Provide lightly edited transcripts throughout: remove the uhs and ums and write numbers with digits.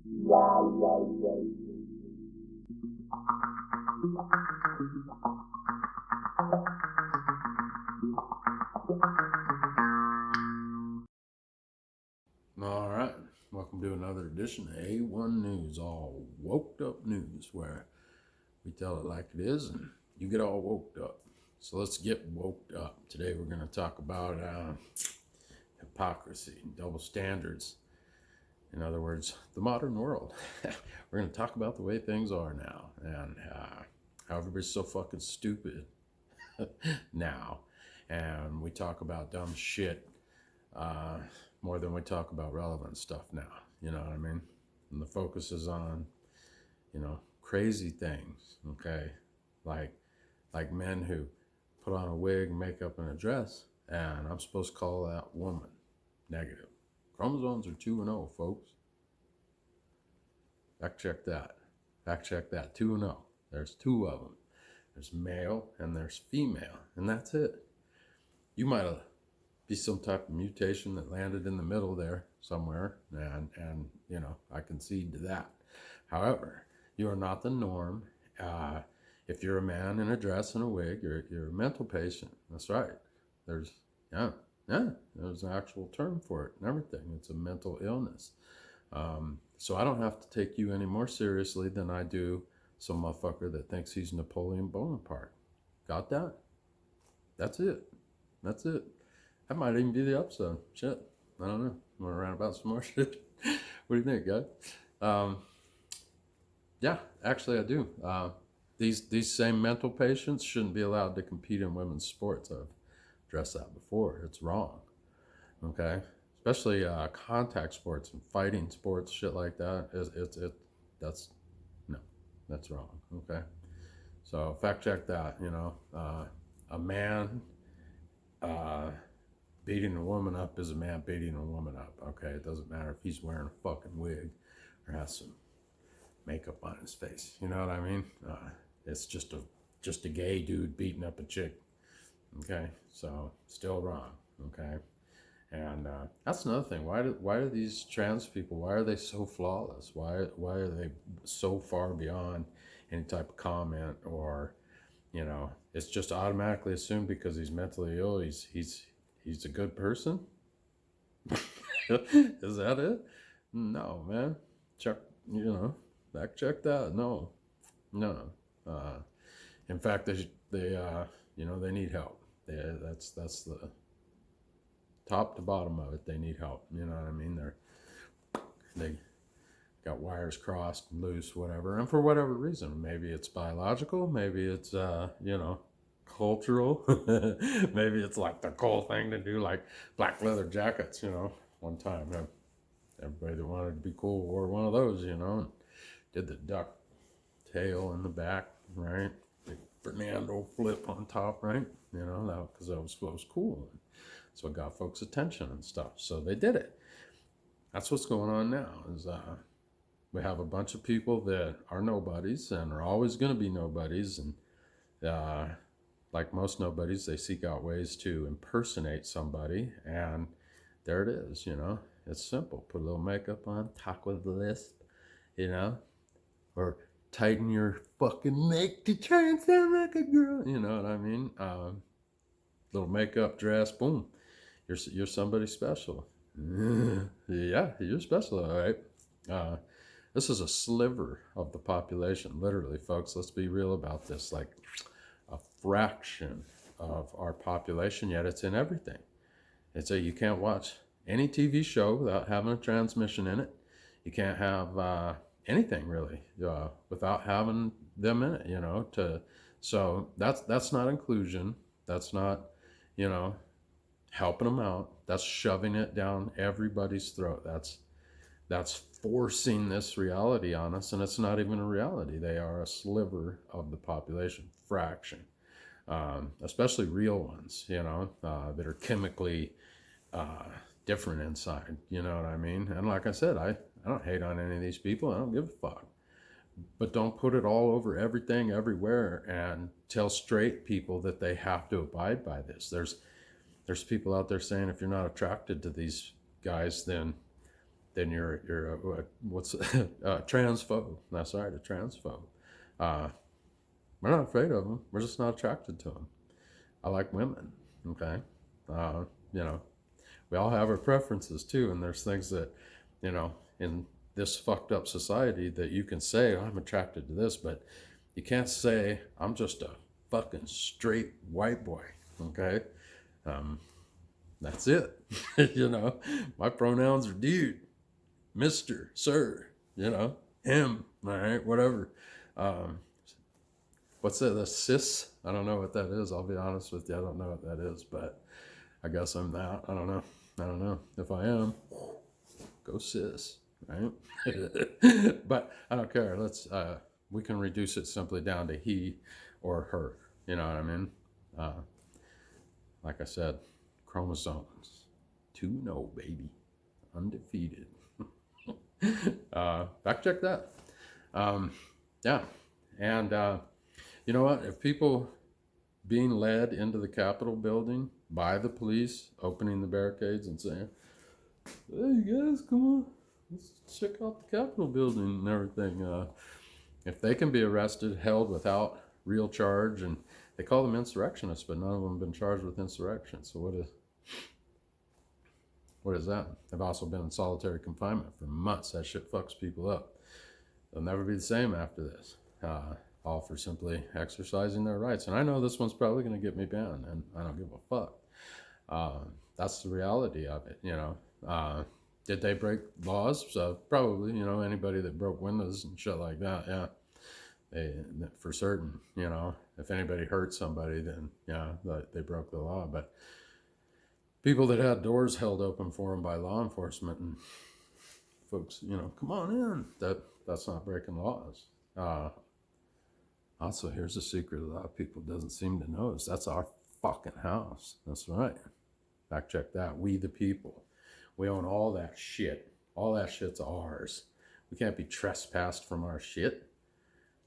All right, welcome to another edition of A1 News, all woked up news, where we tell it like it is and you get all woked up. So let's get woked up. Today we're going to talk about hypocrisy and double standards. In other words, the modern world. We're going to talk about the way things are now and how everybody's so fucking stupid now. And we talk about dumb shit more than we talk about relevant stuff now. You know what I mean? And the focus is on, crazy things, okay? Like men who put on a wig, makeup, and a dress, and I'm supposed to call that woman negative. Chromosomes are 2 and 0, folks. Fact check that. Fact check that. 2 and 0. There's 2 of them. There's male and there's female, and that's it. You might be some type of mutation that landed in the middle there somewhere, and I concede to that. However, you are not the norm. If you're a man in a dress and a wig, you're a mental patient. That's right. There's there's an actual term for it and everything. It's a mental illness. So I don't have to take you any more seriously than I do some motherfucker that thinks he's Napoleon Bonaparte. Got that? That's it. That's it. That might even be the episode. Shit. I don't know. Want to rant about some more shit? What do you think, guys? Yeah, actually I do. These same mental patients shouldn't be allowed to compete in women's sports. I've addressed that before. It's wrong. Okay? Especially contact sports and fighting sports, shit like that. That's wrong. Okay? So fact check that. A man beating a woman up is a man beating a woman up. Okay? It doesn't matter if he's wearing a fucking wig or has some makeup on his face. You know what I mean? It's just a gay dude beating up a chick. Okay, so still wrong. Okay, and that's another thing. Why do these trans people? Why are they so flawless? Why are they so far beyond any type of comment or it's just automatically assumed because he's mentally ill. He's a good person. Is that it? No, man. Check. Back check that. No. In fact, they need help. That's the top to bottom of it. They need help. You know what I mean? They got wires crossed, loose, whatever, and for whatever reason, maybe it's biological, maybe it's cultural, maybe it's like the cool thing to do, like black leather jackets. One time, everybody that wanted to be cool wore one of those. And did the duck tail in the back, right? Big Fernando flip on top, right? That because that was what was cool. So it got folks' attention and stuff. So they did it. That's what's going on now. Is we have a bunch of people that are nobodies and are always going to be nobodies, and like most nobodies, they seek out ways to impersonate somebody, and there it is. It's simple. Put a little makeup on, talk with a lisp, or tighten your fucking neck to try and sound like a girl. You know what I mean? Little makeup, dress, boom. You're somebody special. Yeah, you're special, all right. This is a sliver of the population, literally, folks. Let's be real about this. Like a fraction of our population, yet it's in everything. You can't watch any TV show without having a transmission in it. You can't have anything really without having them in it. So that's not inclusion. That's not helping them out. That's shoving it down everybody's throat. That's forcing this reality on us, and it's not even a reality. They are a sliver of the population, fraction, especially real ones, that are chemically different inside. You know what I mean? And like I said, I don't hate on any of these people. I don't give a fuck. But don't put it all over everything, everywhere, and tell straight people that they have to abide by this. There's people out there saying if you're not attracted to these guys, then then you're what's transphobe. That's right, a transphobe. Uh, we're not afraid of them. We're just not attracted to them. I like women. Okay, uh, you know, we all have our preferences too, and there's things that, in this fucked up society that you can say I'm attracted to this, but you can't say I'm just a fucking straight white boy. Okay, um, that's it. My pronouns are dude, Mister, Sir. Him. All right, whatever. Um, what's that? The cis? I don't know what that is. I'll be honest with you. I don't know what that is, but I guess I'm that. I don't know. I don't know. If I am, go cis, right? But I don't care. We can reduce it simply down to he or her. You know what I mean? Uh, like I said, chromosomes. 2 no, baby. Undefeated. Fact check that. Yeah. And you know what? If people being led into the Capitol building by the police, opening the barricades and saying, hey, you guys, come on, let's check out the Capitol building and everything. If they can be arrested, held without real charge, and they call them insurrectionists, but none of them have been charged with insurrection. So what is that? They've also been in solitary confinement for months. That shit fucks people up. They'll never be the same after this. All for simply exercising their rights. And I know this one's probably going to get me banned, and I don't give a fuck. That's the reality of it, Did they break laws? So probably, anybody that broke windows and shit like that, yeah. For certain, if anybody hurt somebody, then yeah, they broke the law. But people that had doors held open for them by law enforcement and folks, come on in, that's not breaking laws. Also, here's a secret a lot of people doesn't seem to know is that's our fucking house. That's right. Fact check that. We the people. We own all that shit. All that shit's ours. We can't be trespassed from our shit.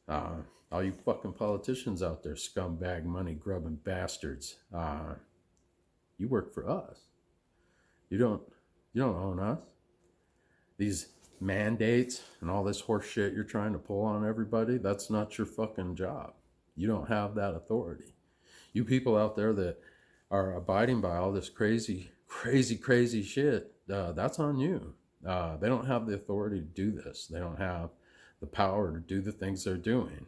All you fucking politicians out there, scumbag money grubbing bastards. You work for us. You don't own us. These mandates and all this horse shit you're trying to pull on everybody, that's not your fucking job. You don't have that authority. You people out there that are abiding by all this crazy shit, that's on you. They don't have the authority to do this. They don't have the power to do the things they're doing.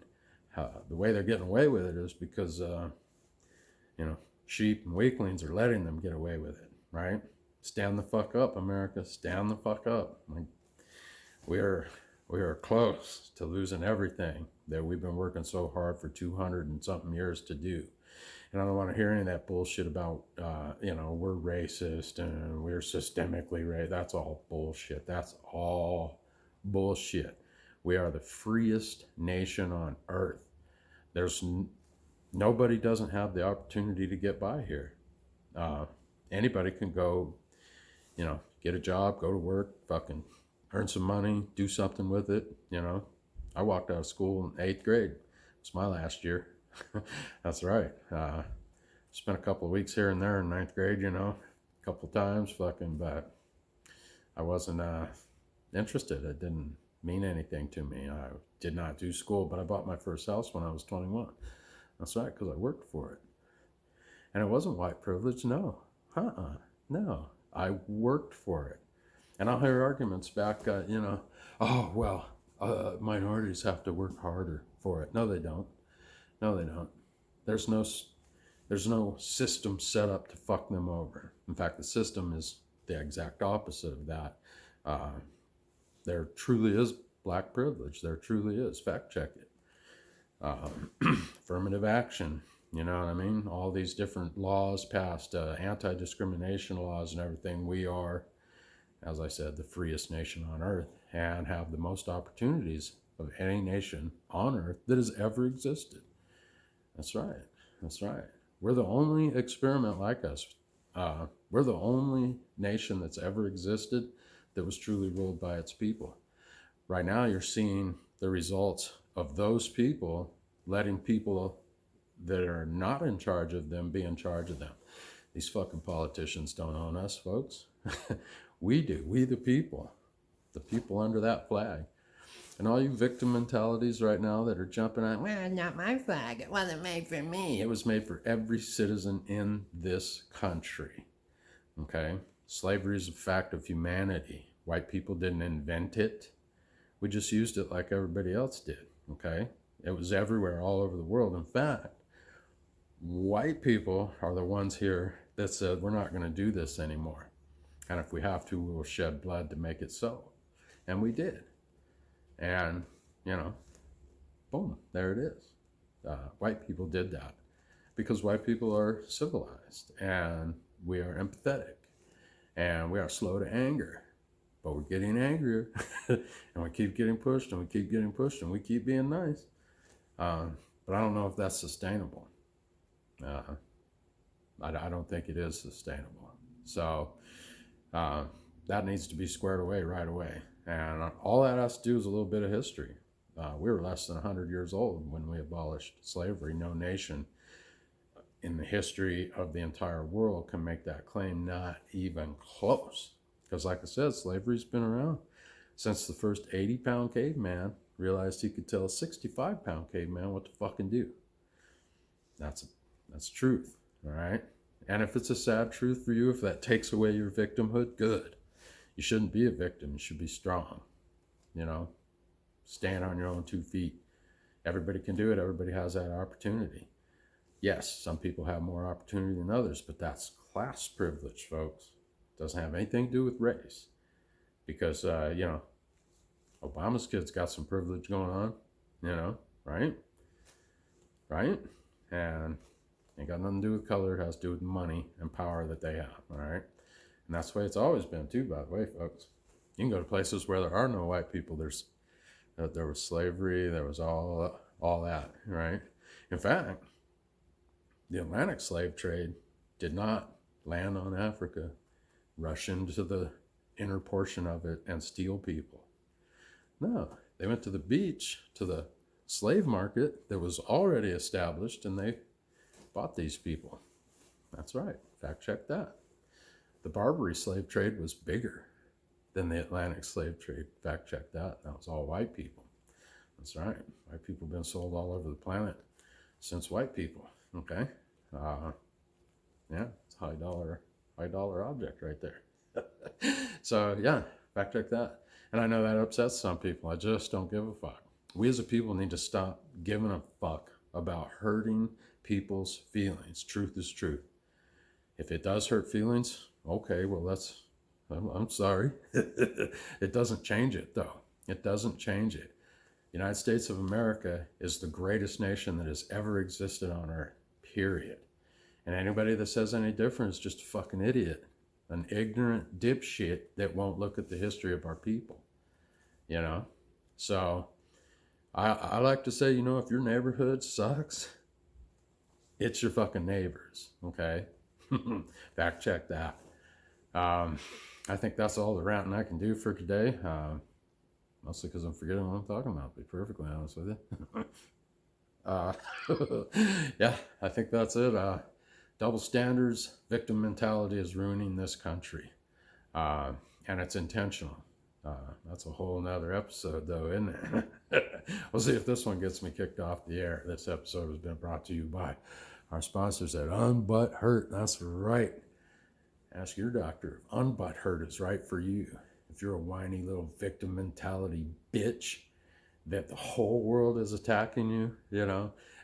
The way they're getting away with it is because, sheep and weaklings are letting them get away with it, right? Stand the fuck up, America. Stand the fuck up. We are close to losing everything that we've been working so hard for 200 and something years to do. And I don't want to hear any of that bullshit about, we're racist and we're systemically racist. That's all bullshit. That's all bullshit. We are the freest nation on earth. Nobody doesn't have the opportunity to get by here. Anybody can go, get a job, go to work, fucking earn some money, do something with it. I walked out of school in 8th grade. It's my last year. That's right. Spent a couple of weeks here and there in 9th grade, a couple times, but I wasn't interested. It didn't mean anything to me. I did not do school, but I bought my first house when I was 21. That's right, because I worked for it. And it wasn't white privilege, no. No. I worked for it. And I'll hear arguments back, minorities have to work harder for it. No, they don't. No, they don't. There's no system set up to fuck them over. In fact, the system is the exact opposite of that. There truly is black privilege. There truly is. Fact check it. Affirmative action. You know what I mean? All these different laws passed, anti-discrimination laws and everything. We are, as I said, the freest nation on earth and have the most opportunities of any nation on earth that has ever existed. That's right. That's right. We're the only experiment like us. We're the only nation that's ever existed that was truly ruled by its people. Right now, you're seeing the results of those people letting people that are not in charge of them be in charge of them. These fucking politicians don't own us, folks. We do. We the people. the people under that flag. And all you victim mentalities right now that are jumping on, well, not my flag. It wasn't made for me. It was made for every citizen in this country. Okay? Slavery is a fact of humanity. White people didn't invent it. We just used it like everybody else did. Okay? It was everywhere, all over the world. In fact, white people are the ones here that said, we're not going to do this anymore. And if we have to, we will shed blood to make it so. And we did. And, boom, there it is. White people did that because white people are civilized and we are empathetic and we are slow to anger, but we're getting angrier and we keep getting pushed and we keep getting pushed and we keep being nice. But I don't know if that's sustainable. I don't think it is sustainable. So that needs to be squared away right away. And all that has to do is a little bit of history. We were less than 100 years old when we abolished slavery. No nation in the history of the entire world can make that claim, not even close. Because like I said, slavery's been around since the first 80-pound caveman realized he could tell a 65-pound caveman what to fucking do. That's truth, all right? And if it's a sad truth for you, if that takes away your victimhood, good. You shouldn't be a victim. You should be strong. Stand on your own 2 feet. Everybody can do it. Everybody has that opportunity. Yes, some people have more opportunity than others, but that's class privilege, folks. It doesn't have anything to do with race. Because, Obama's kids got some privilege going on, right? Right? And ain't got nothing to do with color. It has to do with money and power that they have, all right? And that's the way it's always been, too, by the way, folks. You can go to places where there are no white people. There was slavery. There was all that, right? In fact, the Atlantic slave trade did not land on Africa, rush into the inner portion of it, and steal people. No, they went to the beach, to the slave market that was already established, and they bought these people. That's right. Fact check that. The Barbary slave trade was bigger than the Atlantic slave trade. Fact check that. That was all white people. That's right. White people have been sold all over the planet since white people. Okay? It's a high dollar object right there. So, yeah, fact check that. And I know that upsets some people. I just don't give a fuck. We as a people need to stop giving a fuck about hurting people's feelings. Truth is truth. If it does hurt feelings, okay, well, I'm sorry. It doesn't change it, though. It doesn't change it. The United States of America is the greatest nation that has ever existed on Earth, period. And anybody that says any different is just a fucking idiot, an ignorant dipshit that won't look at the history of our people, So I like to say, if your neighborhood sucks, it's your fucking neighbors, okay? Fact check that. I think that's all the ranting I can do for today. Mostly because I'm forgetting what I'm talking about, to be perfectly honest with you. Yeah, I think that's it. Double standards, victim mentality is ruining this country. And it's intentional. That's a whole nother episode, though, isn't it? We'll see if this one gets me kicked off the air. This episode has been brought to you by our sponsors at Unbutt Hurt. That's right. Ask your doctor if Unbutt Hurt is right for you. If you're a whiny little victim mentality bitch that the whole world is attacking you,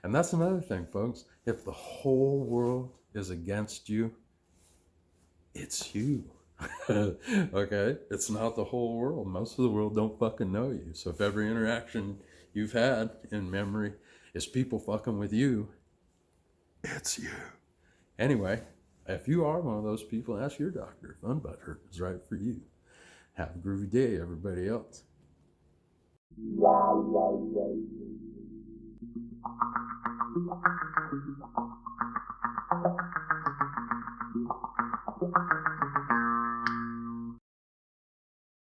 And that's another thing, folks. If the whole world is against you, it's you. Okay? It's not the whole world. Most of the world don't fucking know you. So if every interaction you've had in memory is people fucking with you, it's you. Anyway, if you are one of those people, ask your doctor if Unbutt Hurt is right for you. Have a groovy day, everybody else.